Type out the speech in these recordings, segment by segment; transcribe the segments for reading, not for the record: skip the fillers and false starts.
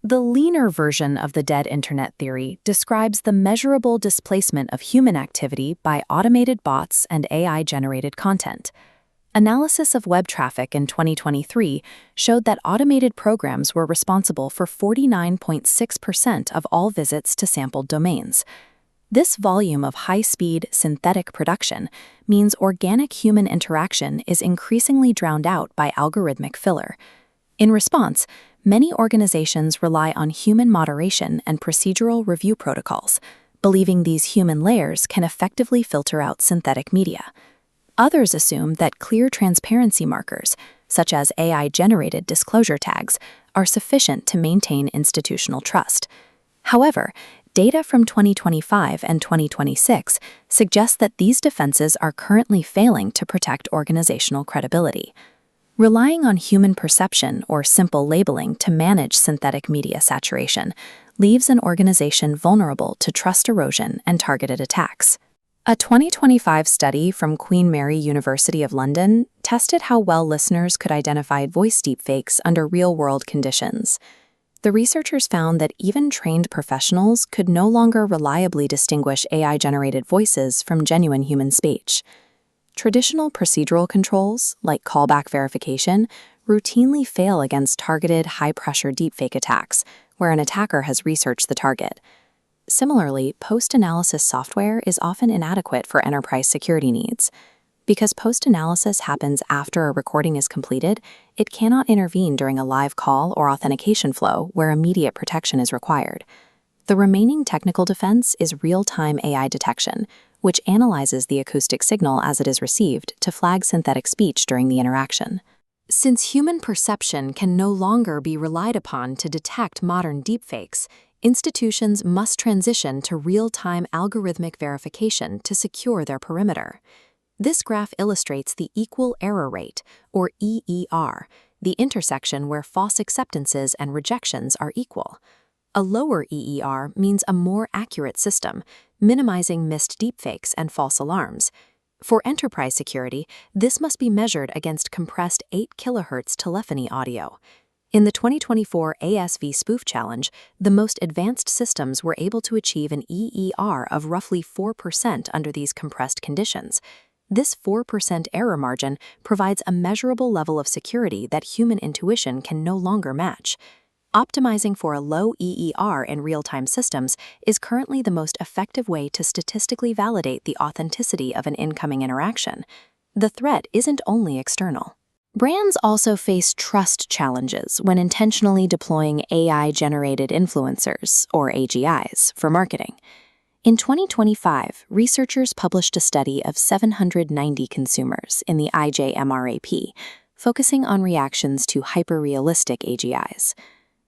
The leaner version of the dead internet theory describes the measurable displacement of human activity by automated bots and AI-generated content. Analysis of web traffic in 2023 showed that automated programs were responsible for 49.6% of all visits to sampled domains. This volume of high-speed, synthetic production means organic human interaction is increasingly drowned out by algorithmic filler. In response, many organizations rely on human moderation and procedural review protocols, believing these human layers can effectively filter out synthetic media. Others assume that clear transparency markers, such as AI-generated disclosure tags, are sufficient to maintain institutional trust. However, data from 2025 and 2026 suggests that these defenses are currently failing to protect organizational credibility. Relying on human perception or simple labeling to manage synthetic media saturation leaves an organization vulnerable to trust erosion and targeted attacks. A 2025 study from Queen Mary University of London tested how well listeners could identify voice deepfakes under real-world conditions. The researchers found that even trained professionals could no longer reliably distinguish AI-generated voices from genuine human speech. Traditional procedural controls, like callback verification, routinely fail against targeted, high-pressure deepfake attacks, where an attacker has researched the target. Similarly, post-analysis software is often inadequate for enterprise security needs. Because post-analysis happens after a recording is completed, it cannot intervene during a live call or authentication flow where immediate protection is required. The remaining technical defense is real-time AI detection, which analyzes the acoustic signal as it is received to flag synthetic speech during the interaction. Since human perception can no longer be relied upon to detect modern deepfakes, institutions must transition to real-time algorithmic verification to secure their perimeter. This graph illustrates the equal error rate, or EER, the intersection where false acceptances and rejections are equal. A lower EER means a more accurate system, minimizing missed deepfakes and false alarms. For enterprise security, this must be measured against compressed 8 kHz telephony audio. In the 2024 ASV Spoof Challenge, the most advanced systems were able to achieve an EER of roughly 4% under these compressed conditions. This 4% error margin provides a measurable level of security that human intuition can no longer match. Optimizing for a low EER in real-time systems is currently the most effective way to statistically validate the authenticity of an incoming interaction. The threat isn't only external. Brands also face trust challenges when intentionally deploying AI-generated influencers, or AGIs, for marketing. In 2025, researchers published a study of 790 consumers in the IJMRAP, focusing on reactions to hyper-realistic AGIs.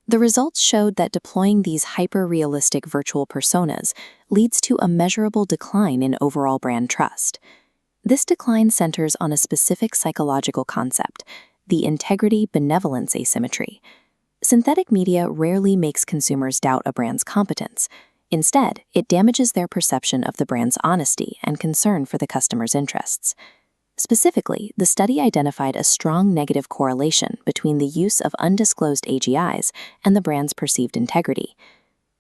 The results showed that deploying these hyper-realistic virtual personas leads to a measurable decline in overall brand trust. This decline centers on a specific psychological concept, the integrity-benevolence asymmetry. Synthetic media rarely makes consumers doubt a brand's competence. Instead, it damages their perception of the brand's honesty and concern for the customer's interests. Specifically, the study identified a strong negative correlation between the use of undisclosed AGIs and the brand's perceived integrity.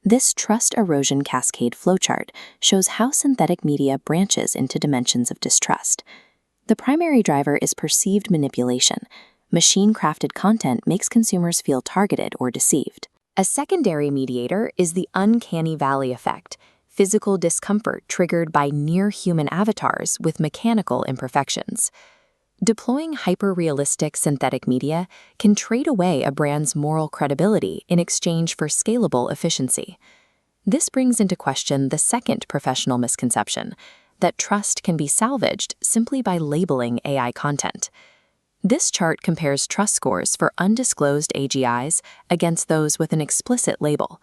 This trust erosion cascade flowchart shows how synthetic media branches into dimensions of distrust. The primary driver is perceived manipulation. Machine-crafted content makes consumers feel targeted or deceived. A secondary mediator is the uncanny valley effect, physical discomfort triggered by near-human avatars with mechanical imperfections. Deploying hyper-realistic synthetic media can trade away a brand's moral credibility in exchange for scalable efficiency. This brings into question the second professional misconception, that trust can be salvaged simply by labeling AI content. This chart compares trust scores for undisclosed AGIs against those with an explicit label.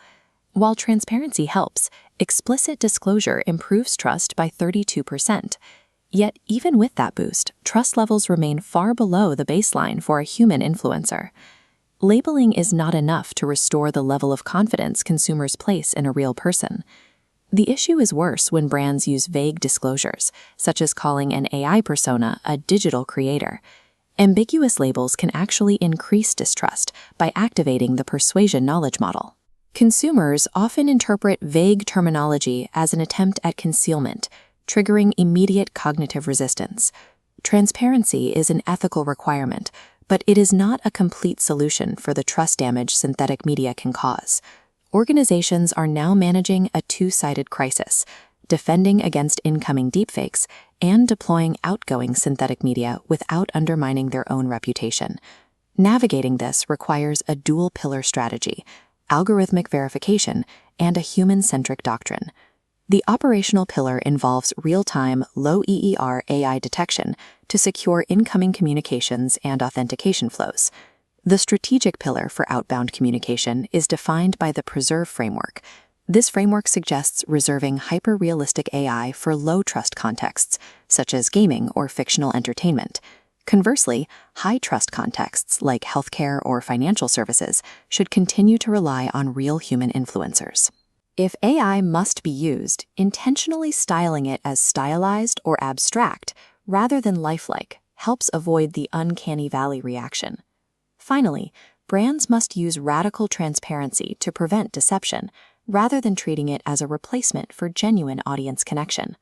While transparency helps, explicit disclosure improves trust by 32%. Yet, even with that boost, trust levels remain far below the baseline for a human influencer. Labeling is not enough to restore the level of confidence consumers place in a real person. The issue is worse when brands use vague disclosures, such as calling an AI persona a digital creator. Ambiguous labels can actually increase distrust by activating the persuasion knowledge model. Consumers often interpret vague terminology as an attempt at concealment, triggering immediate cognitive resistance. Transparency is an ethical requirement, but it is not a complete solution for the trust damage synthetic media can cause. Organizations are now managing a two-sided crisis, defending against incoming deepfakes and deploying outgoing synthetic media without undermining their own reputation. Navigating this requires a dual-pillar strategy: algorithmic verification and a human-centric doctrine. The operational pillar involves real-time, low EER AI detection to secure incoming communications and authentication flows. The strategic pillar for outbound communication is defined by the Preserve framework. This framework suggests reserving hyper-realistic AI for low-trust contexts, such as gaming or fictional entertainment. Conversely, high-trust contexts like healthcare or financial services should continue to rely on real human influencers. If AI must be used, intentionally styling it as stylized or abstract rather than lifelike helps avoid the uncanny valley reaction. Finally, brands must use radical transparency to prevent deception rather than treating it as a replacement for genuine audience connection.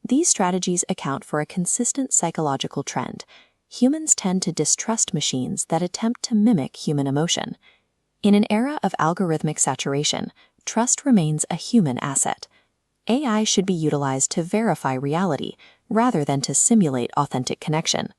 These strategies account for a consistent psychological trend. Humans tend to distrust machines that attempt to mimic human emotion. In an era of algorithmic saturation, trust remains a human asset. AI should be utilized to verify reality rather than to simulate authentic connection.